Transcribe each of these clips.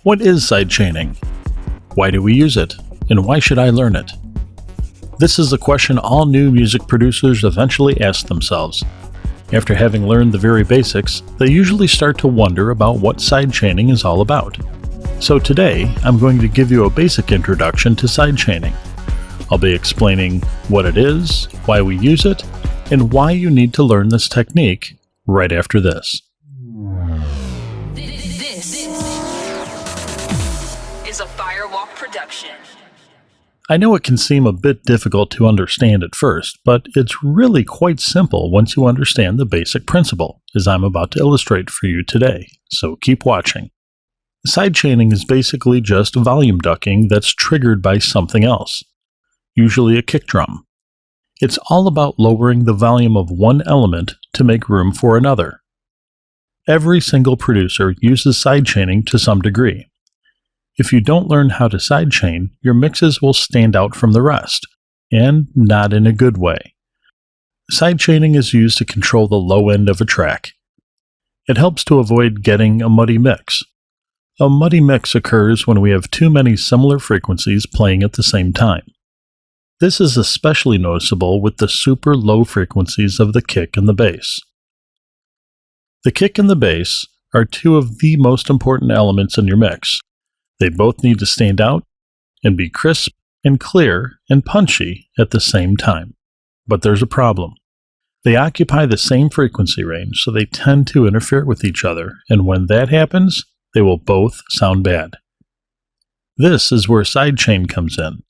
What is sidechaining? Why do we use it? And why should I learn it? This is the question all new music producers eventually ask themselves. After having learned the very basics, they usually start to wonder about what sidechaining is all about. So today, I'm going to give you a basic introduction to sidechaining. I'll be explaining what it is, why we use it, and why you need to learn this technique right after this. This is a FireWalk production. I know it can seem a bit difficult to understand at first, but it's really quite simple once you understand the basic principle, as I'm about to illustrate for you today, so keep watching. Sidechaining is basically just volume ducking that's triggered by something else, usually a kick drum. It's all about lowering the volume of one element to make room for another. Every single producer uses sidechaining to some degree. If you don't learn how to sidechain, your mixes will stand out from the rest, and not in a good way. Sidechaining is used to control the low end of a track. It helps to avoid getting a muddy mix. A muddy mix occurs when we have too many similar frequencies playing at the same time. This is especially noticeable with the super low frequencies of the kick and the bass. The kick and the bass are two of the most important elements in your mix. They both need to stand out and be crisp and clear and punchy at the same time. But there's a problem. They occupy the same frequency range, so they tend to interfere with each other, and when that happens, they will both sound bad. This is where sidechain comes in.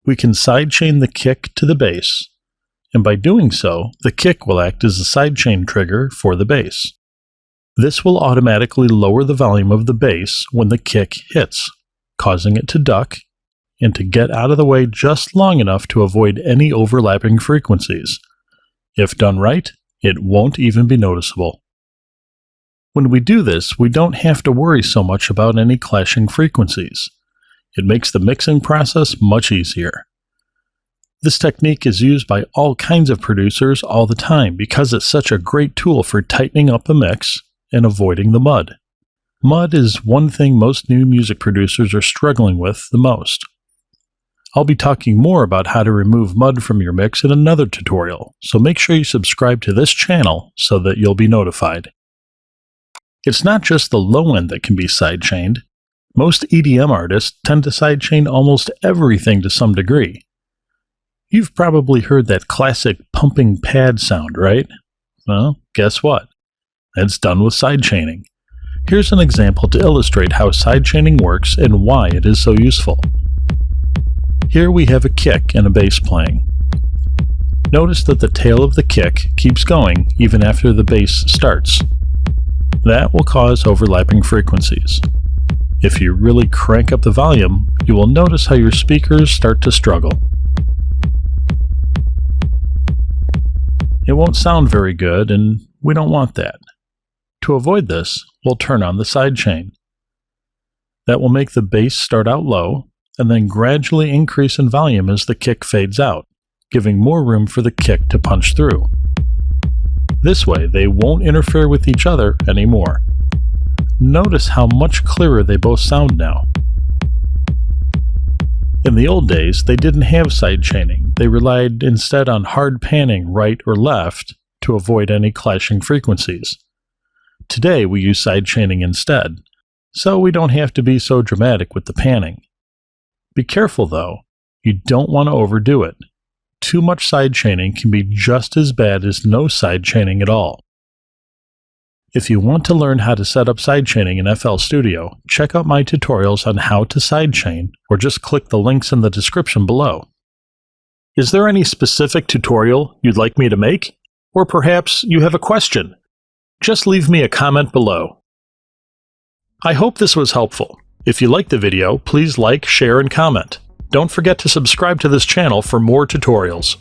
We can sidechain the kick to the bass, and by doing so, the kick will act as a sidechain trigger for the bass. This will automatically lower the volume of the bass when the kick hits, causing it to duck and to get out of the way just long enough to avoid any overlapping frequencies. If done right, it won't even be noticeable. When we do this, we don't have to worry so much about any clashing frequencies. It makes the mixing process much easier. This technique is used by all kinds of producers all the time because it's such a great tool for tightening up a mix and avoiding the mud. Mud is one thing most new music producers are struggling with the most. I'll be talking more about how to remove mud from your mix in another tutorial, so make sure you subscribe to this channel so that you'll be notified. It's not just the low end that can be sidechained. Most EDM artists tend to sidechain almost everything to some degree. You've probably heard that classic pumping pad sound, right? Well, guess what? It's done with sidechaining. Here's an example to illustrate how sidechaining works and why it is so useful. Here we have a kick and a bass playing. Notice that the tail of the kick keeps going even after the bass starts. That will cause overlapping frequencies. If you really crank up the volume, you will notice how your speakers start to struggle. It won't sound very good, and we don't want that. To avoid this, we'll turn on the sidechain. That will make the bass start out low, and then gradually increase in volume as the kick fades out, giving more room for the kick to punch through. This way, they won't interfere with each other anymore. Notice how much clearer they both sound now. In the old days, they didn't have sidechaining. They relied instead on hard panning right or left to avoid any clashing frequencies. Today, we use sidechaining instead, so we don't have to be so dramatic with the panning. Be careful though, you don't want to overdo it. Too much sidechaining can be just as bad as no sidechaining at all. If you want to learn how to set up sidechaining in FL Studio, check out my tutorials on how to sidechain, or just click the links in the description below. Is there any specific tutorial you'd like me to make? Or perhaps you have a question? Just leave me a comment below. I hope this was helpful. If you liked the video, please like, share, and comment. Don't forget to subscribe to this channel for more tutorials.